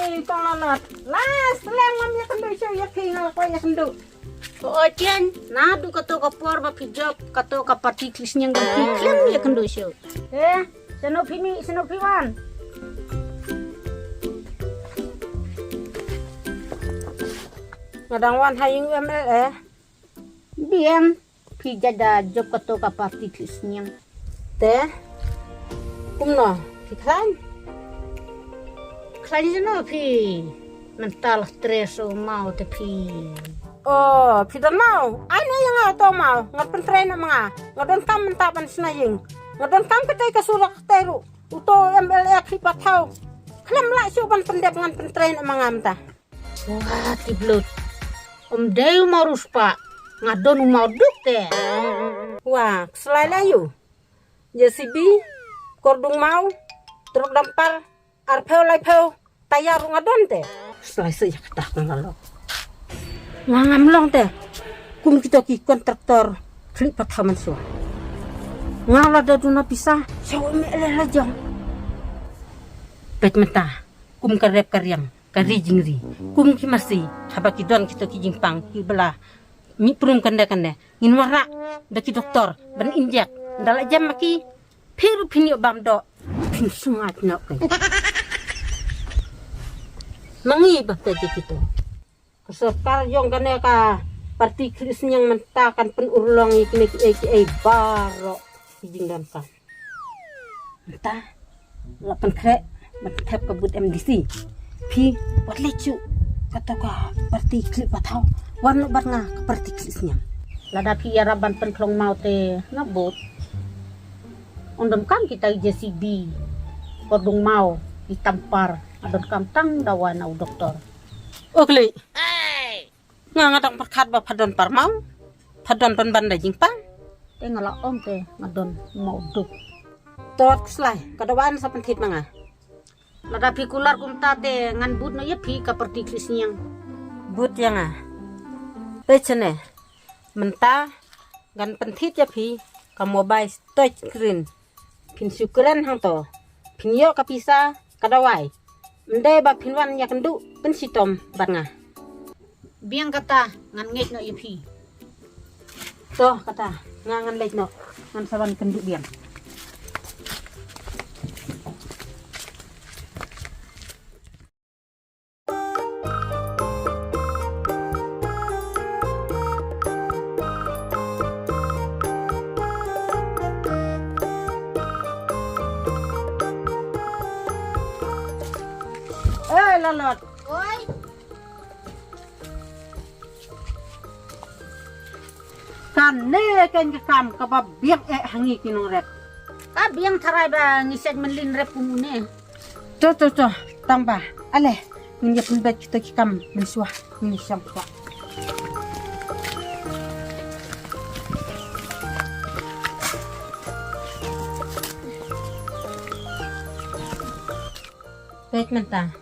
yang tolong las lem ya kan do show ya kingal ko ya kan do Ojen, nadu kato kapor ba pijak kato kapati krisnya ngerti klem ya kan do show. Senopiwan ngadangwan hayung ML Biang pijada job kato kapati krisnya. teh kumno pikran Klani jeno pi mental stres o mau te pi. oh pidan mau ano yang auto mau ngapen tren mga ngadon kam mentapan sinaying ngadon kam petai kasurak teru uto ML khipat tau klem la suban pendep ngan pentren mga amta Wah, tiblut. Deu mau ruspa ngadon mau duk te. wah selai layu JCB kordung mau truk dampar arpeu laipeu tayar ngadon te selai sejak dah ngalo ngam long te kum kita ki kontraktor klik pataman so ngala da duna pisah sawo me la jong pet menta kum karep karyang kari jingri kum ki masi haba ki don kita ki jingpang ki bela mi prum kanda ngin wara da ki doktor ban injek ndala jam maki piru pinyo bam do pin sungat nak mangi ba te kita Sekar yung kanya ka partiklis niyang mentakan penurlong ikinik baro hijingan ka. Entah lapan krek mentep kebut MDC. Pi buat lecu kata ka partiklis batau warna barna ke partiklisnya. Lada pi araban penklong mau te nabot. Undam kam kita JCB kordung mau ditampar adon kam tang dawan au doktor. Okey. Ngadang perkat ba padon parmau padon penbanda jingpang Te ngala om te ngadon mau duk. tot keslai kadawaan sa pentit mga Lada pi kular kumta te ngan but no ye pi ka partiklis nyang. but yang pecene menta gan pentit ya pi ka mobile touch screen pin syukuran hang to pin yo ka pisa kadawai mende ba pinwan ya kendu pensitom banga Biang kata ngan ngej no ye pi. to kata ngangan lek no ngan saban kendu biang lalot Oi, kan ne ken ke kam ka ba biang hangi kinong rek ka biang tarai ba ngised menlin repumune. to tambah ale minyak penbat kita kam mensuah ini sampa baik mentah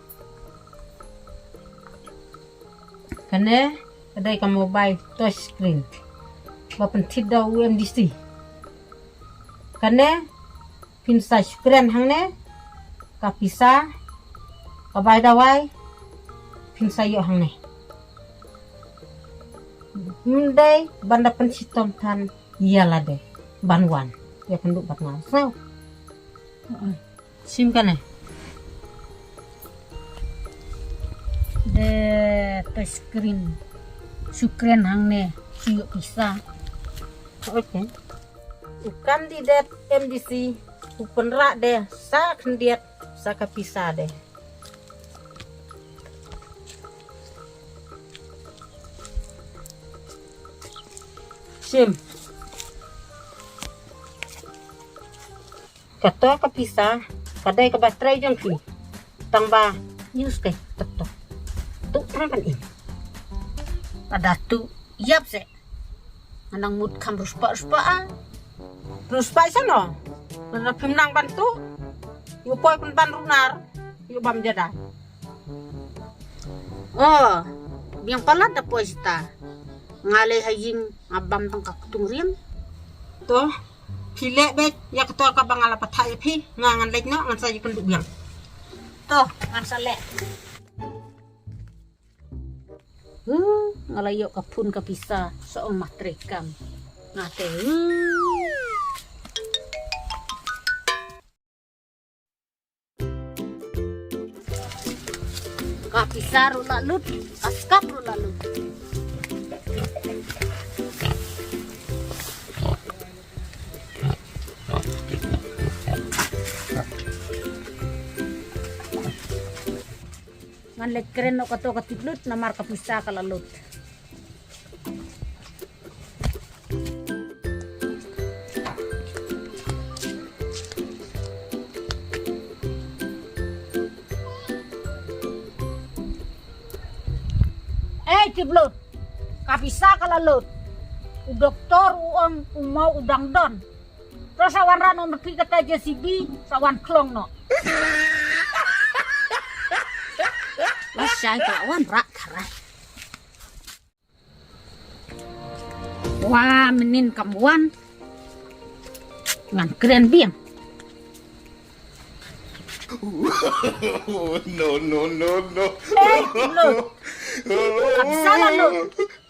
kane adai ka mobile touch screen bapen tidak UMDC kane pinsa syukran hangne ka pisa ka bai dawai pinsa yo hangne mendai banda pensitom tan iyalah deh banwan ya penduk batna sao sim kane De touch screen. Sukren hangne siyo isa. oke kandidat MDC upenra deh sa kandidat sa kapisa deh sim kata kapisa kadai ka baterai jong fi tangba news ke tok tu kan ini Ada tu yap se. Anang mut kam ruspa terus pa sana na pimnang bantu yu poy pun ban runar yu bam jada Oh, biang pala da poista. Ngale haying abam tang kakutung riam. to pile bet ya ketua ka bangala pathay pi ngangan lek no ngan sa yu penduk biang To, ngan sale. Ngalayo kapun kapisa soong matrekam. Ngate. Kapisa ro lalut, kaskap ro lalut. Ngan lek keren no kato katiplut na marka pisa kalalut. Tiplut, kapisa kalalut. U doktor uang umau udang don. Terus awan rano nepi kata JCB sawan klong no. Masay kawan rak karai. Wah menin kamuan ngan keren biang. No. Lo. Kapisa lo.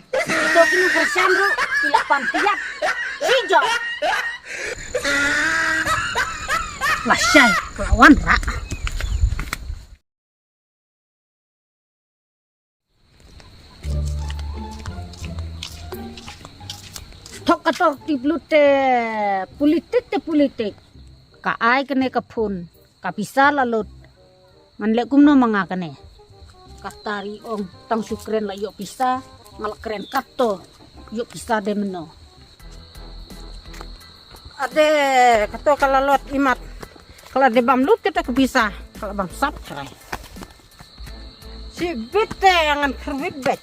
Ito kini bersandro tidak pantiat. Sijo. Masay kawan rak. Tok tiplut politik. Kaai kene kapun. Kapisa lalut. Manlek kumno mga kene. Katari ong tang sukren la yuk pisa. Ngalak keren kato. Yuk pisa de meno. Ade kato kalalot imat. Kalau de bamlut kita kepisa. Kalau bam sap cerai. Si bete yang kerbit bet.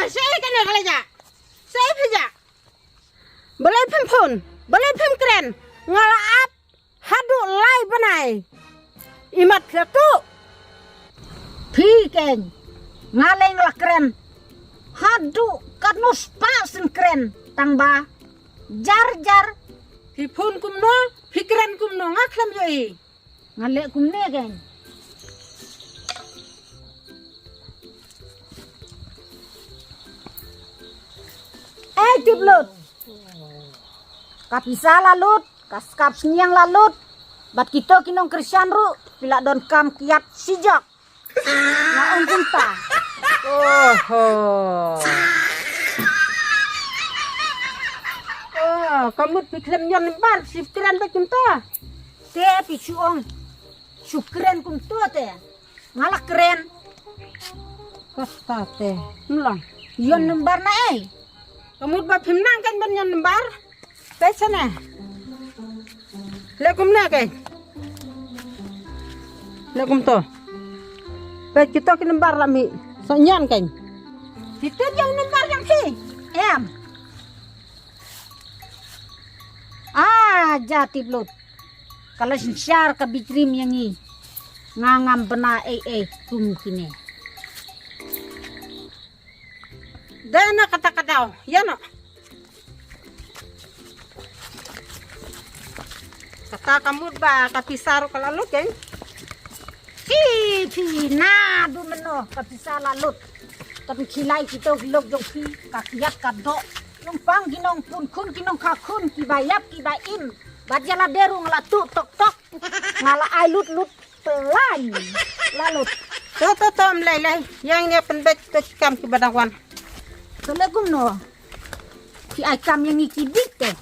Saya kena kalaja. Saya pija. Balai pempun, balai pem keren. Ngalaap hadu lai banai. Imat katu. Pikeng. Ngaleng la keren. Hadu kanus pasen keren. Tangba. Jar. Pipun kumno, pikiran kumno ngaklam yoi. Ngalek kumne geng. Tiplut. Kapisa lalut, kaskap senyang lalut. Bat kita kinong Krisyan ru, pila don kam kiat sijak. Naon kunta. Kamu pikirkan yang lembar, siftiran baik kunta. Te picuong. Syukren kunta te. Ngalak keren. Kasta teh, nulang. Yon lembar na eh. Kamu buat pimnang kan banyak lembar. Pesa na. Lekum na kay. Lekum to. Pet kita ke lembar lami. Sonyan kan. Kita yang lembar yang hi. Em. Jati blut. Kalau siar ka bitrim yang i. Ngangam bena tum kini. Dana kata-kata, ya no. Kata kamu ba kapisaro kalalut kan? Na du meno kapisa lalut. Tapi kilai kita hilok jong pi kakiat kadok. Lumpang ginong kun ginong kakun kibayap kibaim. Bajala deru ngelatu tok ngala ailut lut pelan lalut. To lay. Yang ni penbet kam kibadawan. Assalamualaikum no. Ki aikam yang ikibit teh.